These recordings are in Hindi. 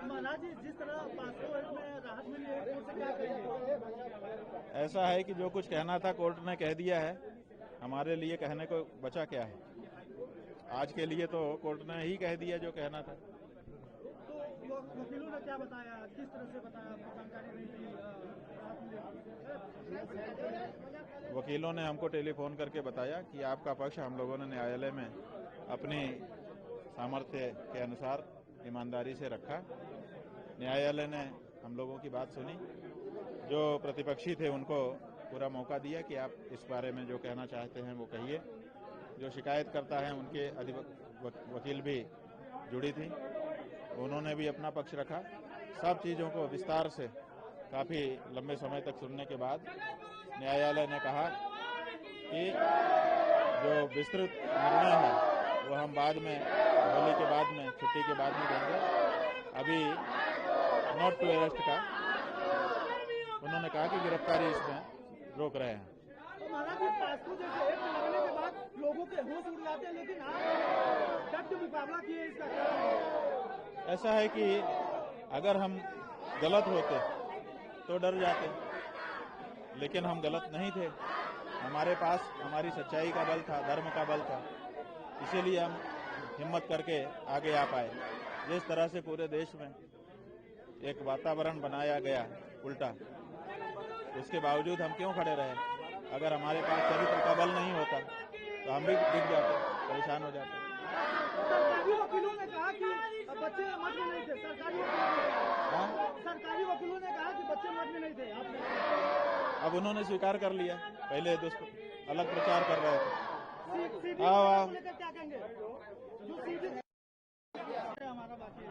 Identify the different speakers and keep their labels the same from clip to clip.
Speaker 1: महाराज जी, जिस तरह पासपोर्ट में राहत मिली है, कोर्ट से क्या कहेंगे?
Speaker 2: ऐसा है कि जो कुछ कहना था कोर्ट ने कह दिया है। हमारे लिए कहने को बचा क्या है? आज के लिए तो कोर्ट ने ही कह दिया जो कहना था।
Speaker 1: तो वकीलों ने क्या बताया, किस तरह से बताया, आपको जानकारी नहीं थी?
Speaker 2: वकीलों ने हमको टेलीफोन करके बताया कि आपका पक्ष हम लोगों ने न्यायालय में अपनी सामर्थ्य के अनुसार ईमानदारी से रखा। न्यायालय ने हम लोगों की बात सुनी। जो प्रतिपक्षी थे उनको पूरा मौका दिया कि आप इस बारे में जो कहना चाहते हैं वो कहिए। जो शिकायत करता है उनके वकील भी जुड़ी थी, उन्होंने भी अपना पक्ष रखा। सब चीज़ों को विस्तार से काफ़ी लंबे समय तक सुनने के बाद न्यायालय ने कहा कि जो विस्तृत निर्णय है वो हम बाद में, होली के बाद में, छुट्टी के बाद में देंगे। अभी नॉट टू अरेस्ट का उन्होंने कहा कि गिरफ्तारी इसमें रोक रहे हैं।
Speaker 1: तो महाराज जी, पासपोर्ट जैसे एक लगने के बाद लोगों के होश उड़ जाते हैं, लेकिन आप डट के मुकाबला किए, इसका कारण है?
Speaker 2: ऐसा है कि अगर हम गलत होते तो डर जाते, लेकिन हम गलत नहीं थे। हमारे पास हमारी सच्चाई का बल था, धर्म का बल था, इसीलिए हम हिम्मत करके आगे आ पाए। जिस तरह से पूरे देश में एक वातावरण बनाया गया उल्टा, उसके बावजूद हम क्यों खड़े रहे? अगर हमारे पास चरित्र का बल नहीं होता तो हम भी दिख जाते, परेशान हो जाते।
Speaker 1: सरकारी वकीलों ने कहा कि बच्चे मठ में नहीं थे। सरकारी वकीलों ने कहा कि बच्चे मठ में नहीं थे। आपने
Speaker 2: अब उन्होंने स्वीकार कर लिया। पहले अलग प्रचार कर रहे थे।
Speaker 1: क्या कहेंगे? जो सीधे हमारा बाकी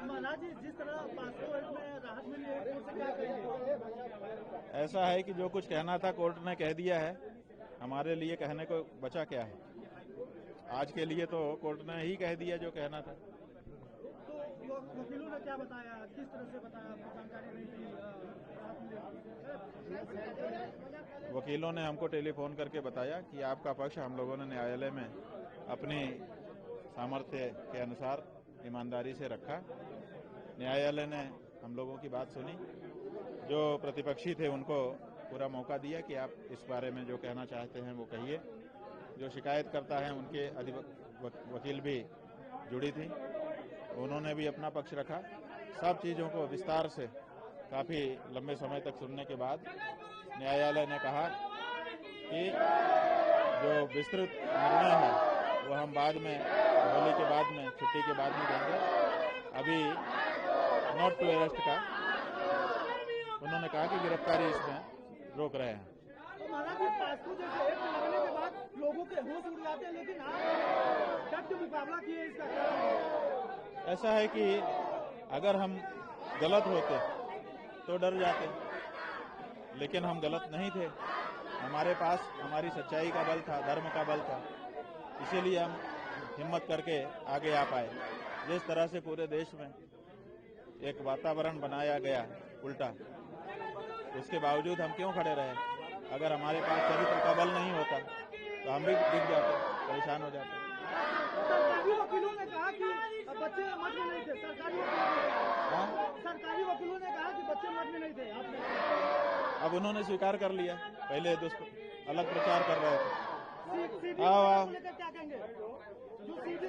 Speaker 1: महाराज जी, जिस तरह पासपोर्ट में राहत मिली है, कोर्ट से क्या कहेंगे?
Speaker 2: ऐसा है कि जो कुछ कहना था कोर्ट ने कह दिया है। हमारे लिए कहने को बचा क्या है? आज के लिए तो कोर्ट ने ही कह दिया जो कहना था।
Speaker 1: तो वकीलों ने क्या बताया, किस तरह से बताया, आपको जानकारी नहीं थी?
Speaker 2: वकीलों ने हमको टेलीफोन करके बताया कि आपका पक्ष हम लोगों ने न्यायालय में अपनी सामर्थ्य के अनुसार ईमानदारी से रखा। न्यायालय ने हम लोगों की बात सुनी। जो प्रतिपक्षी थे उनको पूरा मौका दिया कि आप इस बारे में जो कहना चाहते हैं वो कहिए। जो शिकायत करता है उनके वकील भी जुड़ी थी, उन्होंने भी अपना पक्ष रखा। सब चीज़ों को विस्तार से काफ़ी लंबे समय तक सुनने के बाद न्यायालय ने कहा कि जो विस्तृत निर्णय है वो हम बाद में, होली के बाद में, छुट्टी के बाद में देंगे। अभी नॉट टू अरेस्ट का उन्होंने कहा कि गिरफ्तारी इसमें रोक रहे हैं।
Speaker 1: तो महाराज जी, पासपोर्ट जैसे एक लगने के बाद लोगों के होश उड़ जाते हैं, लेकिन आप डट के मुकाबला किए, इसका कारण है?
Speaker 2: ऐसा है कि अगर हम गलत होते तो डर जाते, लेकिन हम गलत नहीं थे। हमारे पास हमारी सच्चाई का बल था, धर्म का बल था, इसीलिए हम हिम्मत करके आगे आ पाए। जिस तरह से पूरे देश में एक वातावरण बनाया गया उल्टा, उसके बावजूद हम क्यों खड़े रहे? अगर हमारे पास चरित्र का बल नहीं होता तो हम भी दिख जाते, परेशान हो जाते।
Speaker 1: सरकारी वकीलों ने कहा कि बच्चे मठ में नहीं थे। सरकारी वकीलों ने कहा कि बच्चे मठ में नहीं थे। आपने
Speaker 2: अब उन्होंने स्वीकार कर लिया। पहले अलग प्रचार कर रहे थे।
Speaker 1: क्या कहेंगे? जो सीधे